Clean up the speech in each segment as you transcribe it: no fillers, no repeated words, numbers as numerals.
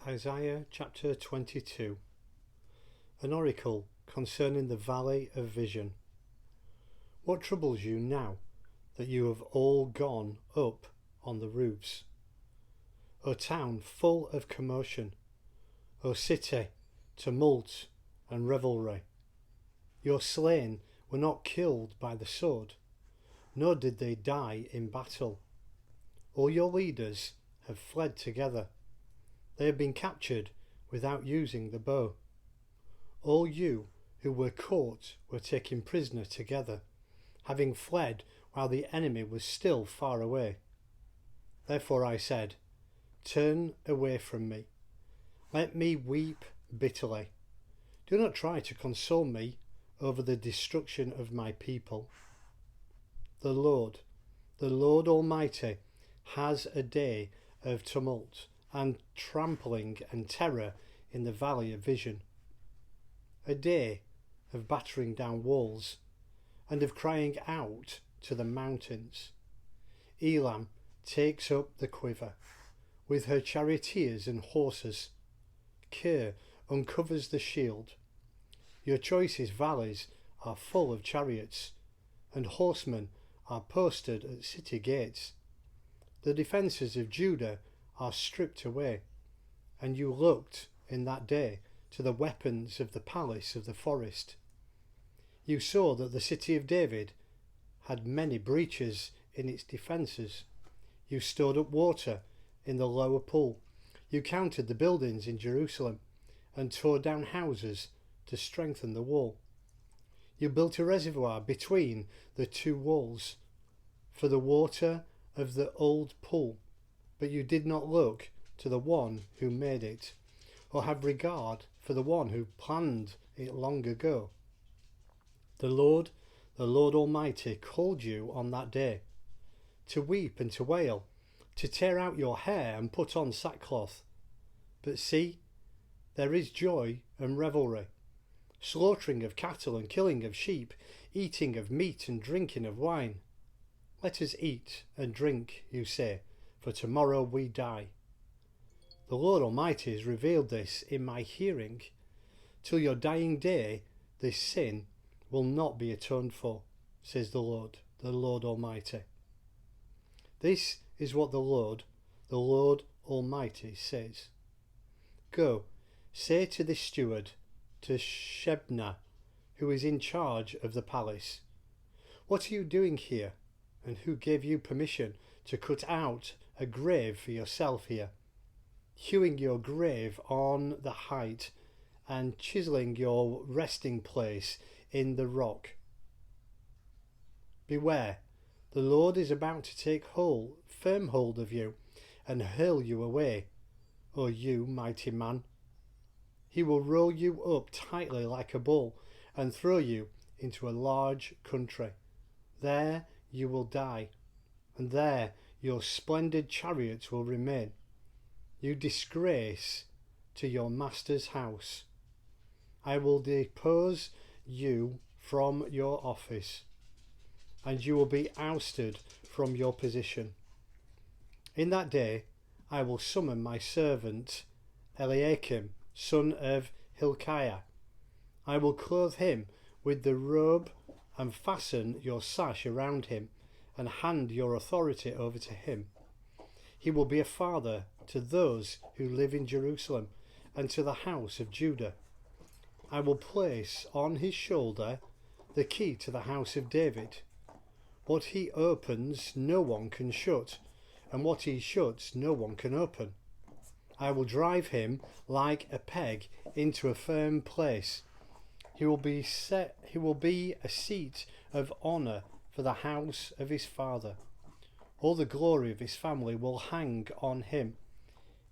Isaiah chapter 22. An oracle concerning the valley of vision. What troubles you now that you have all gone up on the roofs? O town full of commotion, O city, tumult and revelry. Your slain were not killed by the sword, nor did they die in battle. All your leaders have fled together. They have been captured without using the bow. All you who were caught were taken prisoner together, having fled while the enemy was still far away. Therefore I said, turn away from me. Let me weep bitterly. Do not try to console me over the destruction of my people. The Lord Almighty, has a day of tumult and trampling and terror in the valley of vision. A day of battering down walls and of crying out to the mountains. Elam takes up the quiver with her charioteers and horses. Kir uncovers the shield. Your choicest valleys are full of chariots, and horsemen are posted at city gates. The defences of Judah are stripped away, and you looked in that day to the weapons of the palace of the forest. You saw that the city of David had many breaches in its defences. You stored up water in the lower pool. You counted the buildings in Jerusalem and tore down houses to strengthen the wall. You built a reservoir between the two walls for the water of the old pool, but you did not look to the one who made it, or have regard for the one who planned it long ago. The Lord Almighty called you on that day to weep and to wail, to tear out your hair and put on sackcloth. But see, there is joy and revelry, slaughtering of cattle and killing of sheep, eating of meat and drinking of wine. Let us eat and drink, you say, for tomorrow we die. The Lord Almighty has revealed this in my hearing. Till your dying day, this sin will not be atoned for, says the Lord Almighty. This is what the Lord Almighty says. Go, say to this steward, to Shebna, who is in charge of the palace, what are you doing here, and who gave you permission to cut out a grave for yourself here, hewing your grave on the height and chiseling your resting place in the rock? Beware, the Lord is about to take firm hold of you and hurl you away, O you mighty man. He will roll you up tightly like a ball and throw you into a large country. There you will die, and there your splendid chariots will remain. You disgrace to your master's house. I will depose you from your office, and you will be ousted from your position. In that day I will summon my servant Eliakim, son of Hilkiah. I will clothe him with the robe and fasten your sash around him and hand your authority over to him. He will be a father to those who live in Jerusalem and to the house of Judah. I will place on his shoulder the key to the house of David. What he opens no one can shut, and what he shuts no one can open. I will drive him like a peg into a firm place. He will be a seat of honour for the house of his father. All the glory of his family will hang on him.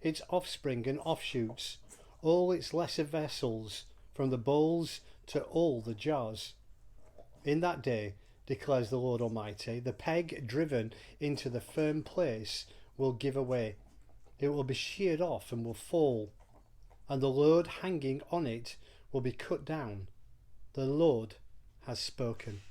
Its offspring and offshoots, all its lesser vessels, from the bowls to all the jars. In that day, declares the Lord Almighty, the peg driven into the firm place will give away. It will be sheared off and will fall, and the load hanging on it will be cut down. The Lord has spoken.